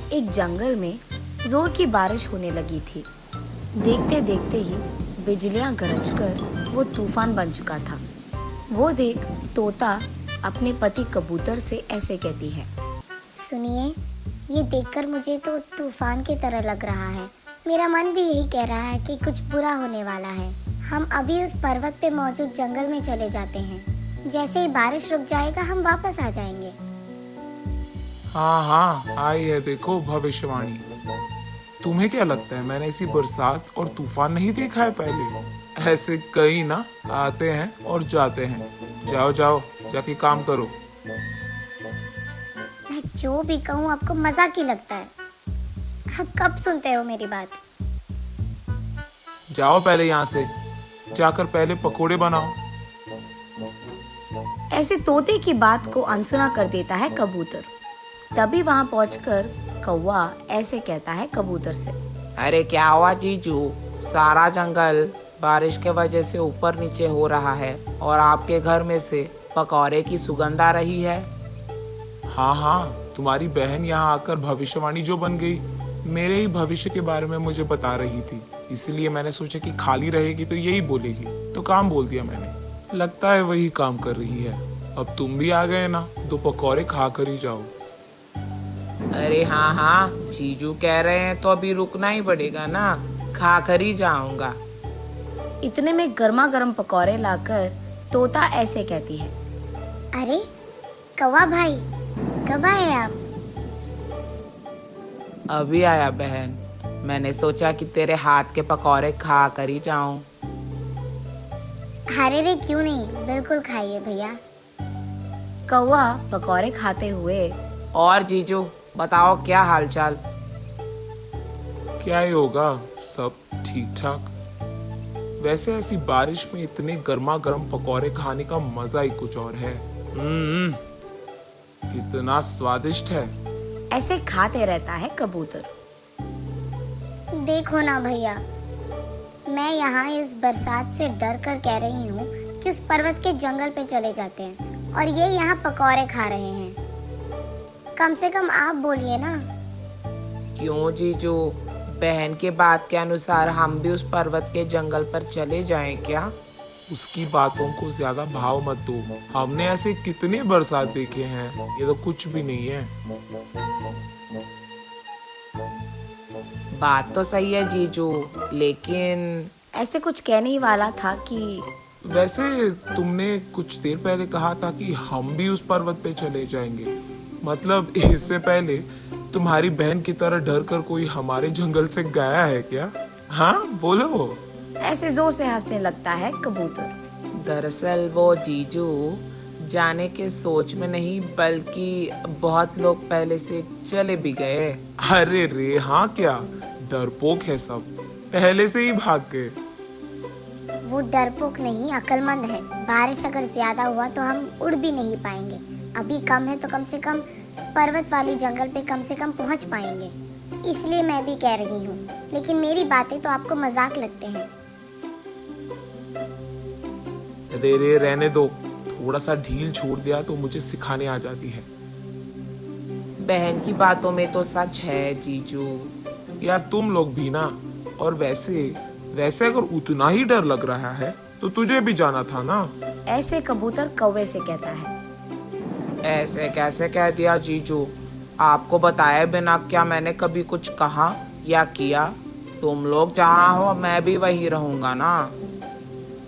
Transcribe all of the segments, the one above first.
एक जंगल में जोर की बारिश होने लगी थी। देखते देखते ही बिजलियां गरजकर वो तूफान बन चुका था। वो देख तोता अपने पति कबूतर से ऐसे कहती है। सुनिए, ये देखकर मुझे तो तूफान की तरह लग रहा है। मेरा मन भी यही कह रहा है कि कुछ बुरा होने वाला है। हम अभी उस पर्वत पे मौजूद जंगल में चले जाते हैं। जैसे ही बारिश रुक जाएगा हम वापस आ जाएंगे। हाँ हाँ, आई है देखो भविष्यवाणी। तुम्हें क्या लगता है मैंने ऐसी बरसात और तूफान नहीं देखा है पहले? ऐसे कई ना आते हैं और जाते हैं। जाओ जाओ, जाके काम करो। मैं जो भी कहूँ आपको मजाक ही लगता है। आप कब सुनते हो मेरी बात? जाओ पहले यहाँ से, जाकर पहले पकोड़े बनाओ। ऐसे तोते की बात को अनसुना कर देता है कबूतर। तभी वहां पहुंचकर कौवा ऐसे कहता है कबूतर से। अरे क्या हुआ जीजू, सारा जंगल बारिश के वजह से ऊपर नीचे हो रहा है और आपके घर में से पकौड़े की सुगंध आ रही है। हाँ हाँ, तुम्हारी बहन यहाँ आकर भविष्यवाणी जो बन गई, मेरे ही भविष्य के बारे में मुझे बता रही थी। इसलिए मैंने सोचा कि खाली रहेगी तो यही बोलेगी, तो काम बोल दिया मैंने। लगता है वही काम कर रही है। अब तुम भी आ गए ना, दो पकौड़े खा कर ही जाओ। अरे हाँ हाँ, जीजू कह रहे हैं तो अभी रुकना ही पड़ेगा ना, खा कर ही जाऊंगा। इतने में गर्मा गर्म पकौड़े लाकर तोता ऐसे कहती है। अरे कौवा भाई, कब आए आप? अभी आया बहन, मैंने सोचा कि तेरे हाथ के पकौड़े खा कर ही जाऊं। अरे रे क्यों नहीं, बिल्कुल खाइए भैया। कौवा पकौड़े खाते हुए। और जीजू बताओ क्या हालचाल? क्या ही होगा, सब ठीक ठाक। वैसे ऐसी बारिश में इतने गर्मा गर्म पकौड़े खाने का मजा ही कुछ और है। कितना स्वादिष्ट है। ऐसे खाते रहता है कबूतर। देखो ना भैया, मैं यहाँ इस बरसात से डर कर कह रही हूँ कि उस पर्वत के जंगल पे चले जाते हैं और ये यहाँ पकौड़े खा रहे हैं। कम से कम आप बोलिए ना। क्यों जीजू, बहन के बात के अनुसार हम भी उस पर्वत के जंगल पर चले जाएं क्या? उसकी बातों को ज्यादा भाव मत दो। हमने ऐसे कितने बरसात देखे हैं, ये तो कुछ भी नहीं है। बात तो सही है जीजू, लेकिन ऐसे कुछ कहने ही वाला था कि वैसे तुमने कुछ देर पहले कहा था कि हम भी उस पर्वत पे चले जाएंगे। मतलब इससे पहले तुम्हारी बहन की तरह डर कर कोई हमारे जंगल से गया है क्या? हाँ बोलो। ऐसे जोर से हंसने लगता है कबूतर। दरअसल वो जीजू जाने के सोच में नहीं, बल्कि बहुत लोग पहले से चले भी गए। अरे रे हाँ, क्या डरपोक है सब, पहले से ही भाग गए। वो डरपोक नहीं, अक्लमंद है। बारिश अगर ज्यादा हुआ तो हम उड़ भी नहीं पाएंगे। अभी कम है तो कम से कम पर्वत वाली जंगल पे कम से कम पहुंच पाएंगे। इसलिए मैं भी कह रही हूँ, लेकिन मेरी बातें तो आपको मजाक लगते हैं। रे रे रहने दो, थोड़ा सा ढील छोड़ दिया तो मुझे सिखाने आ जाती है। बहन की बातों में तो सच है जीजू। या तुम लोग भी ना। और वैसे अगर उतना ही डर लग रहा है तो तुझे भी जाना था ना। ऐसे कबूतर कौवे से कहता है। ऐसे कैसे कह दिया जीजू? आपको बताए बिना क्या मैंने कभी कुछ कहा या किया? तुम लोग जहाँ हो मैं भी वही रहूंगा ना।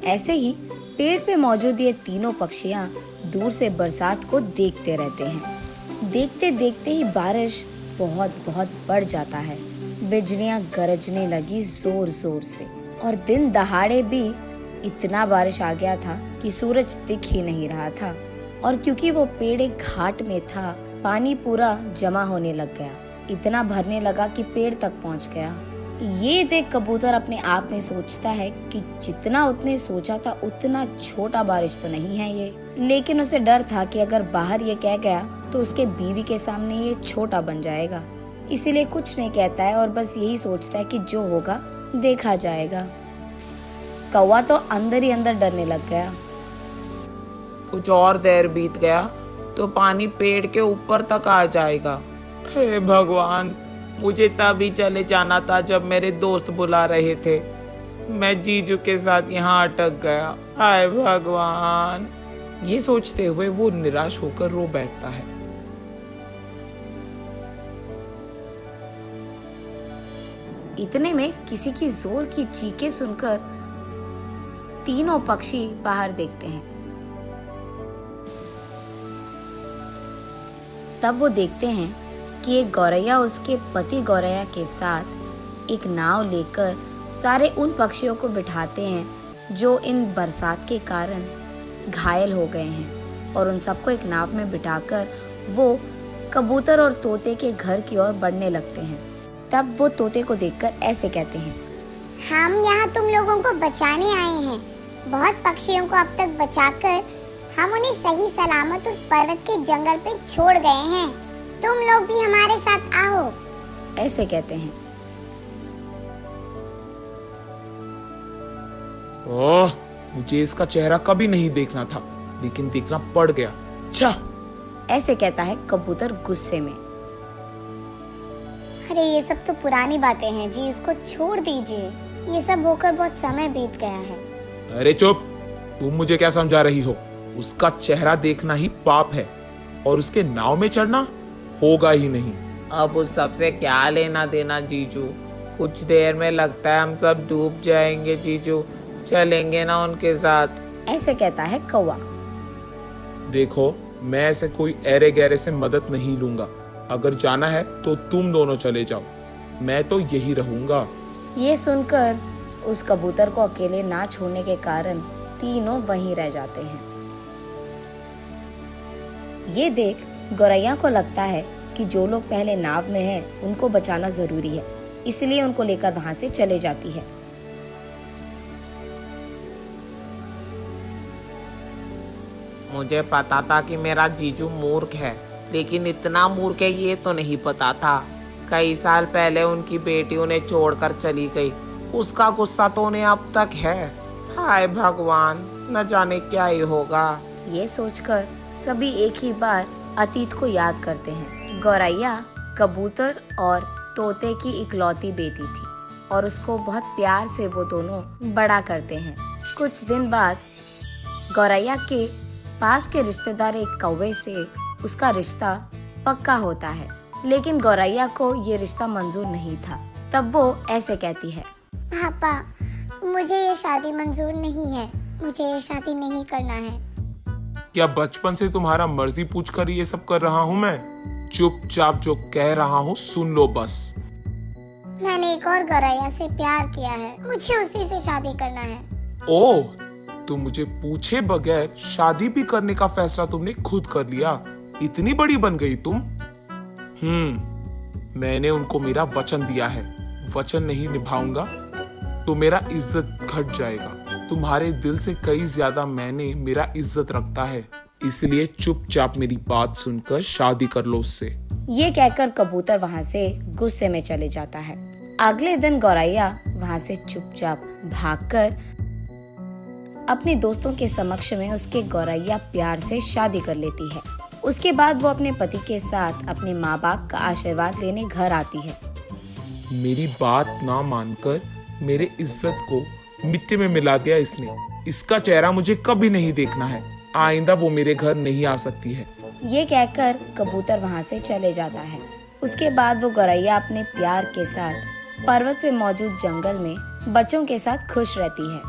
ऐसे ही पेड़ पे मौजूद ये तीनों पक्षियां दूर से बरसात को देखते रहते हैं। देखते देखते ही बारिश बहुत बहुत बढ़ जाता है। बिजलियां गरजने लगी जोर जोर से और दिन दहाड़े भी इतना बारिश आ गया था कि सूरज दिख ही नहीं रहा था। और क्योंकि वो पेड़ एक घाट में था, पानी पूरा जमा होने लग गया। इतना भरने लगा कि पेड़ तक पहुंच गया। ये देख कबूतर अपने आप में सोचता है कि जितना उसने सोचा था उतना छोटा बारिश तो नहीं है ये। लेकिन उसे डर था कि अगर बाहर ये कह गया तो उसके बीवी के सामने ये छोटा बन जाएगा। इसीलिए कुछ नहीं कहता है और बस यही सोचता है कि जो होगा देखा जाएगा। कौवा तो अंदर ही अंदर डरने लग गया। कुछ और देर बीत गया तो पानी पेड़ के ऊपर तक आ जाएगा। हे भगवान, मुझे तभी चले जाना था जब मेरे दोस्त बुला रहे थे। मैं जीजू के साथ यहाँ अटक गया। हाय भगवान। ये सोचते हुए वो निराश होकर रो बैठता है। इतने में किसी की जोर की चीखें सुनकर तीनों पक्षी बाहर देखते हैं। तब वो देखते हैं कि एक गौरैया उसके पति गौरैया के साथ एक नाव लेकर सारे उन पक्षियों को बिठाते हैं जो इन बरसात के कारण घायल हो गए हैं, और उन सबको एक नाव में बिठाकर वो कबूतर और तोते के घर की ओर बढ़ने लगते हैं। तब वो तोते को देखकर ऐसे कहते हैं, हम यहाँ तुम लोगों को बचाने आए हैं। बहुत पक्षियों को अब तक बचाकर हम उन्हें सही सलामत उस पर्वत के जंगल पे छोड़ गए हैं। तुम लोग भी हमारे साथ आओ। ऐसे कहते हैं। ओह, मुझे इसका चेहरा कभी नहीं देखना था, लेकिन देखना पड़ गया। अच्छा। ऐसे कहता है कबूतर गुस्से में। अरे ये सब तो पुरानी बातें हैं जी, इसको छोड़ दीजिए। ये सब होकर बहुत समय बीत गया है। अरे चुप, तुम मुझे क्या समझा रही हो? उसका चेहरा देखना ही पाप है, और उसके नाव में चढ़ना होगा ही नहीं। अब उस सबसे क्या लेना देना जीजू? कुछ देर में लगता है हम सब डूब जाएंगे जीजू। चलेंगे ना उनके साथ? ऐसे कहता है कौवा। देखो, मैं ऐसे कोई ऐरे गहरे से मदद नहीं लूंगा। अगर जाना है तो तुम दोनों चले जाओ, मैं तो यही रहूंगा। ये सुनकर उस कबूतर को अकेले ना छोड़ने के कारण तीनों वहीं रह जाते हैं। ये देख गौरैया को लगता है कि जो लोग पहले नाव में हैं उनको बचाना जरूरी है, इसलिए उनको लेकर वहां से चले जाती है। मुझे पता था कि मेरा जीजू मूर्ख है, लेकिन इतना मूर्ख है ये तो नहीं पता था। कई साल पहले उनकी बेटी उन्हें छोड़कर चली गई, उसका गुस्सा तो उन्हें अब तक है। हाय भगवान, न जाने क्या ही होगा। ये सोचकर सभी एक ही बार अतीत को याद करते हैं। गौरैया कबूतर और तोते की इकलौती बेटी थी, और उसको बहुत प्यार से वो दोनों बड़ा करते हैं। कुछ दिन बाद गौरैया के पास के रिश्तेदार एक कौवे से उसका रिश्ता पक्का होता है, लेकिन गौरैया को ये रिश्ता मंजूर नहीं था। तब वो ऐसे कहती है, पापा, मुझे ये शादी मंजूर नहीं है। मुझे ये शादी नहीं करना है। क्या बचपन से तुम्हारा मर्जी पूछकर ये सब कर रहा हूँ मैं? चुपचाप जो कह रहा हूँ सुन लो बस। मैंने एक और गौरैया से प्यार किया है, मुझे उसी से शादी करना है। ओह, तो मुझे पूछे बगैर शादी भी करने का फैसला तुमने खुद कर लिया। इतनी बड़ी बन गई तुम। मैंने उनको मेरा वचन दिया है। वचन नहीं निभाऊंगा तो मेरा इज्जत घट जाएगा। तुम्हारे दिल से कई ज्यादा मैंने मेरा इज्जत रखता है, इसलिए चुपचाप मेरी बात सुनकर शादी कर लो उससे। ये कहकर कबूतर वहाँ से गुस्से में चले जाता है। अगले दिन गौरैया वहाँ से चुपचाप भागकर अपने दोस्तों के समक्ष में उसके गौरैया प्यार से शादी कर लेती है। उसके बाद वो अपने पति के साथ अपने माँ बाप का आशीर्वाद लेने घर आती है। मेरी बात ना मानकर मेरे इज्जत को मिट्टी में मिला दिया इसने। इसका चेहरा मुझे कभी नहीं देखना है। आइंदा वो मेरे घर नहीं आ सकती है। ये कहकर कबूतर वहाँ से चले जाता है। उसके बाद वो गौरैया अपने प्यार के साथ पर्वत पे मौजूद जंगल में बच्चों के साथ खुश रहती है।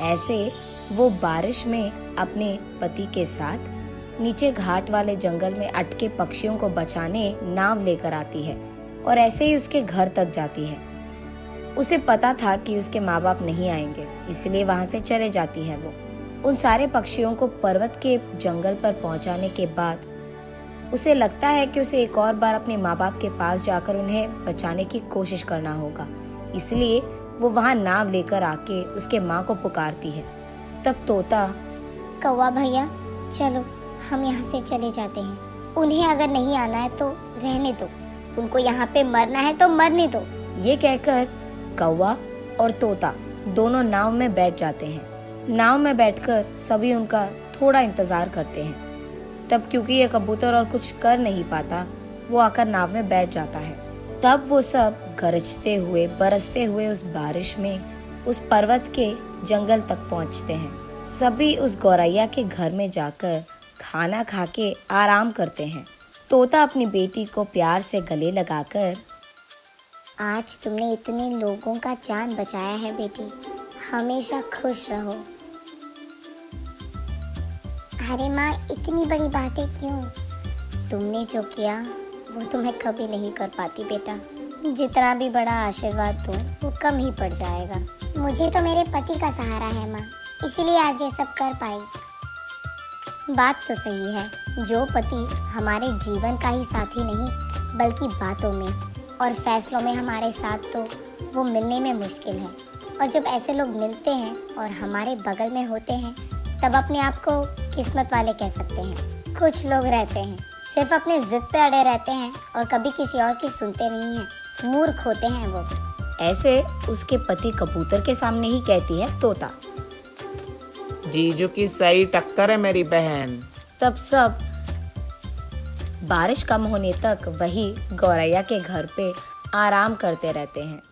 ऐसे वो बारिश में अपने पति के साथ नीचे घाट वाले जंगल में अटके पक्षियों को बचाने नाव लेकर आती है, और ऐसे ही उसके घर तक जाती है। उसे पता था कि उसके माँ बाप नहीं आएंगे, इसलिए वहां से चले जाती है। वो उन सारे पक्षियों को पर्वत के जंगल पर पहुंचाने के बाद उसे लगता है कि उसे एक और बार अपने माँ बाप के पास जाकर उन्हें बचाने की कोशिश करना होगा, इसलिए वो वहां नाव लेकर आके उसके माँ को पुकारती है। तब तोता, कौवा भैया, चलो हम यहाँ से चले जाते हैं। उन्हें अगर नहीं आना है तो रहने दो, उनको यहाँ पे मरना है तो मरने दो। ये कहकर कौवा और तोता दोनों नाव में बैठ जाते हैं। नाव में बैठकर सभी उनका थोड़ा इंतजार करते हैं। तब क्योंकि ये कबूतर और कुछ कर नहीं पाता, वो आकर नाव में बैठ जाता है। तब वो सब गरजते हुए बरसते हुए उस बारिश में उस पर्वत के जंगल तक पहुंचते हैं। सभी उस गौरैया के घर में जाकर खाना खा के आराम करते हैं। तोता अपनी बेटी को प्यार से गले लगाकर, आज तुमने इतने लोगों का जान बचाया है बेटी, हमेशा खुश रहो। अरे माँ, इतनी बड़ी बातें क्यों? तुमने जो किया वो तो मैं कभी नहीं कर पाती बेटा। जितना भी बड़ा आशीर्वाद दूँ वो कम ही पड़ जाएगा। मुझे तो मेरे पति का सहारा है माँ, इसीलिए आज ये सब कर पाई। बात तो सही है, जो पति हमारे जीवन का ही साथी नहीं बल्कि बातों में और फैसलों में हमारे साथ, तो वो मिलने में मुश्किल है। और जब ऐसे लोग मिलते हैं और हमारे बगल में होते हैं तब अपने आप को किस्मत वाले कह सकते हैं। कुछ लोग रहते हैं सिर्फ अपने जिद पे अड़े रहते हैं और कभी किसी और की सुनते नहीं हैं, मूर्ख होते हैं वो। ऐसे उसके पति कबूतर के सामने ही कहती है तोता। जीजू की सही टक्कर है मेरी बहन। तब सब बारिश कम होने तक वही गौरैया के घर पे आराम करते रहते हैं।